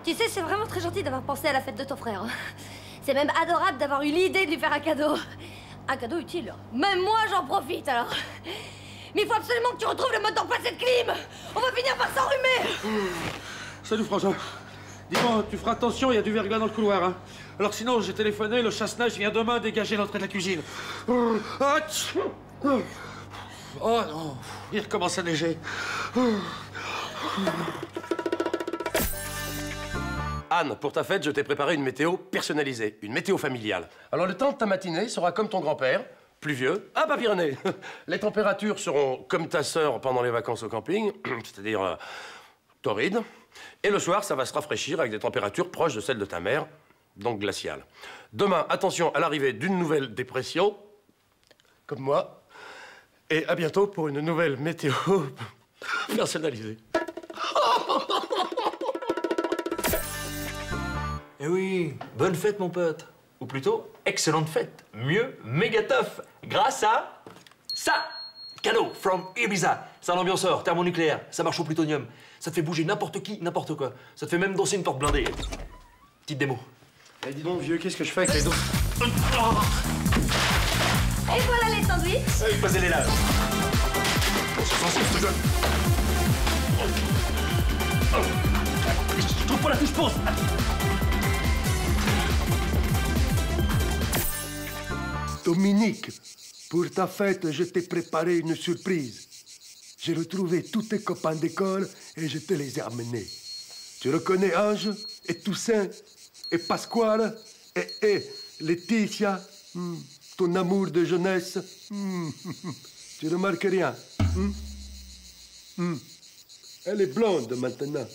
Tu sais, c'est vraiment très gentil d'avoir pensé à la fête de ton frère. C'est même adorable d'avoir eu l'idée de lui faire un cadeau. Un cadeau utile. Même moi, j'en profite, alors. Mais il faut absolument que tu retrouves le mode d'emploi de cette clim. On va finir par s'enrhumer. Salut, Frangin. Dis-moi, tu feras attention, il y a du verglas dans le couloir, hein. Alors sinon, j'ai téléphoné, le chasse-neige vient demain dégager l'entrée de la cuisine. Oh non, il recommence à neiger. Anne, pour ta fête, je t'ai préparé une météo personnalisée, une météo familiale. Alors le temps de ta matinée sera comme ton grand-père, pluvieux, à Bas-Pyrénées. Les températures seront comme ta sœur pendant les vacances au camping, c'est-à-dire torrides. Et le soir, ça va se rafraîchir avec des températures proches de celles de ta mère, donc glaciales. Demain, attention à l'arrivée d'une nouvelle dépression, comme moi. Et à bientôt pour une nouvelle météo personnalisée. Eh oui, bonne fête mon pote. Ou plutôt, excellente fête. Mieux, méga tough. Grâce à ça. Cadeau from Ibiza. C'est un ambianceur thermonucléaire. Ça marche au plutonium. Ça te fait bouger n'importe qui, n'importe quoi. Ça te fait même danser une porte blindée. Petite démo. Eh, dis donc, vieux, qu'est-ce que je fais avec les dos? Et voilà les sandwichs. Allez, passez-les là. C'est censé, je te donne. Je trouve pas la touche pause. Dominique, pour ta fête, je t'ai préparé une surprise. J'ai retrouvé tous tes copains d'école et je te les ai amenés. Tu reconnais Ange et Toussaint et Pasquale et Laetitia, ton amour de jeunesse. Tu remarques rien. Elle est blonde maintenant.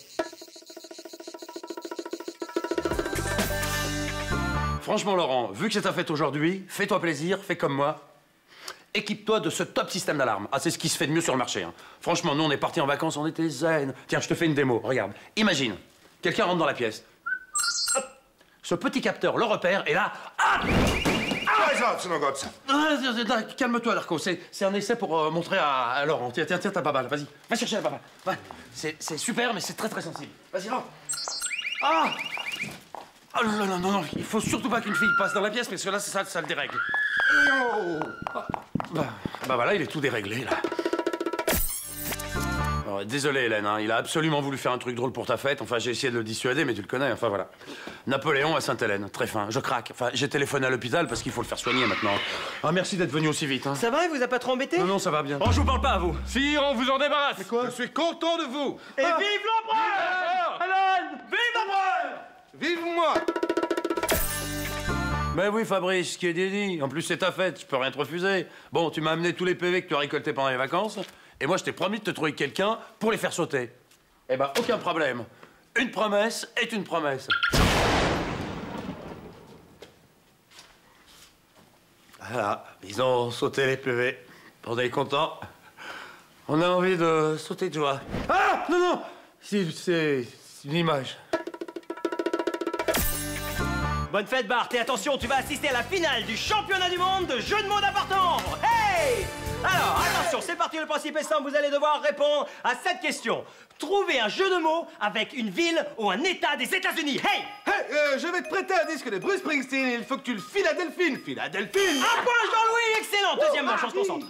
Franchement, Laurent, vu que c'est ta fête aujourd'hui, fais-toi plaisir, fais comme moi. Équipe-toi de ce top système d'alarme. Ah, c'est ce qui se fait de mieux sur le marché, hein. Franchement, nous, on est partis en vacances, on était zen. Tiens, je te fais une démo, regarde. Imagine, quelqu'un rentre dans la pièce. Hop. Ce petit capteur le repère, et là... Calme-toi, Larco. C'est un essai pour montrer à Laurent. Tiens, ta baballe, vas-y. Va chercher la baballe. Va. C'est super, mais c'est très, très sensible. Vas-y, rentre. Ah! Oh non, il faut surtout pas qu'une fille passe dans la pièce, parce que là, ça le dérègle. Bah voilà, il est tout déréglé, là. Alors, désolé, Hélène, hein, il a absolument voulu faire un truc drôle pour ta fête. Enfin, j'ai essayé de le dissuader, mais tu le connais, enfin, voilà. Napoléon à Sainte-Hélène, très fin, je craque. Enfin, j'ai téléphoné à l'hôpital parce qu'il faut le faire soigner maintenant. Ah, merci d'être venu aussi vite, hein. Ça va, il vous a pas trop embêté? Non, ça va bien. Oh, je vous parle pas à vous. Si, on vous en débarrasse. Mais quoi? Je suis content de vous. Et vive l'empereur! Hélène! Vive l'empereur! Vive-moi. Mais oui, Fabrice, ce qui est dit. En plus, c'est ta fête, je peux rien te refuser. Bon, tu m'as amené tous les PV que tu as récoltés pendant les vacances, et moi, je t'ai promis de te trouver quelqu'un pour les faire sauter. Eh ben, aucun problème. Une promesse est une promesse. Voilà, ils ont sauté les PV. On est content. On a envie de sauter de joie. Ah! Non! C'est une image. Bonne fête, Bart, et attention, tu vas assister à la finale du championnat du monde de jeux de mots d'appartement. Hey! Alors, attention, c'est parti, le principe est simple, vous allez devoir répondre à cette question. Trouvez un jeu de mots avec une ville ou un état des États-Unis. Hey! Je vais te prêter un disque de Bruce Springsteen. Il faut que tu le files à Delphine. Un point, Jean-Louis, excellent. Deuxième manche, on se concentre.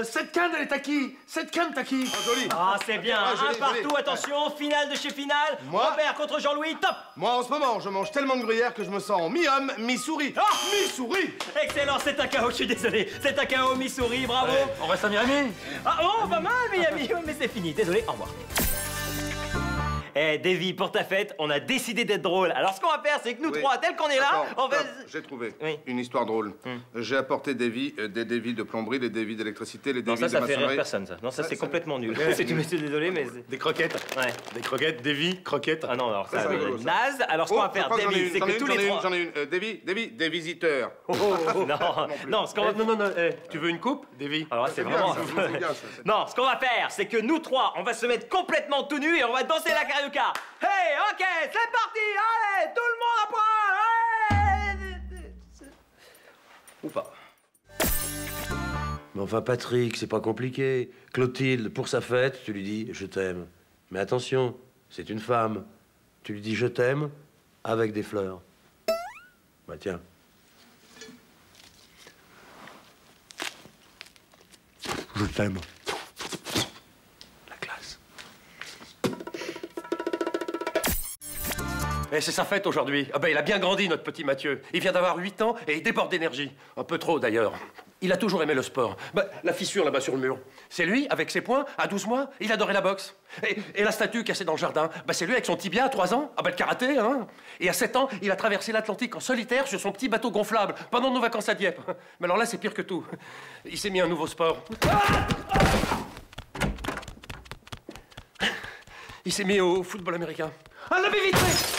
Cette canne, elle est à qui? Cette canne, t'as qui? Joli. Ah, c'est bien, joli, un partout, joli. attention, finale de chez finale. Moi Robert contre Jean-Louis, top. Moi, en ce moment, je mange tellement de gruyère que je me sens mi-homme, mi-souris. Ah, mi-souris. Excellent, c'est un KO, je suis désolé. C'est un KO, Missouri, bravo. Ouais, on reste à Miami? Ah, oh, pas mal, Miami, mais c'est fini, désolé, au revoir. Eh, Davy, pour ta fête, on a décidé d'être drôle. Alors, ce qu'on va faire, c'est que nous trois, tel qu'on est là, Attends, on va... stop, j'ai trouvé. Oui. Une histoire drôle. J'ai apporté des dévis de plomberie, des dévis d'électricité, les Non, dévis ça de fait rire maçonnerie. personne, ça. Non, ça, c'est ça- complètement nul. C'est tout, monsieur, désolé, mais... Des croquettes. Ouais. Des croquettes, des vies, croquettes. Ah non, alors ça, c'est rigolo, ça. naze. Alors, ce qu'on va faire, je crois que Davy, c'est que tous les trois... J'en ai une. Des visiteurs. Non, ce qu'on va... Non, tu veux une coupe, des vies? Alors là, c'est bien, vraiment... ça, c'est bien, ça, c'est- Non, ce qu'on va faire, c'est que nous trois, on va se mettre complètement tout nus et on va danser la carioca. Hey, ok, c'est parti, allez, tout le monde à poil, allez. Ou pas. Mais enfin, Patrick, c'est pas compliqué. Clotilde, pour sa fête, tu lui dis « je t'aime ». Mais attention, c'est une femme. Tu lui dis je t'aime avec des fleurs. Bah tiens. Je t'aime. La classe. Et c'est sa fête aujourd'hui. Ah ben il a bien grandi, notre petit Mathieu. Il vient d'avoir 8 ans et il déborde d'énergie. Un peu trop, d'ailleurs. Il a toujours aimé le sport. Bah, la fissure là-bas sur le mur, c'est lui, avec ses poings, à 12 mois, il adorait la boxe. Et la statue cassée dans le jardin, bah, c'est lui avec son tibia à 3 ans. Ah bah le karaté, hein. Et à 7 ans, il a traversé l'Atlantique en solitaire sur son petit bateau gonflable pendant nos vacances à Dieppe. Mais alors là, c'est pire que tout. Il s'est mis un nouveau sport. Il s'est mis au football américain. Ah, levez vite!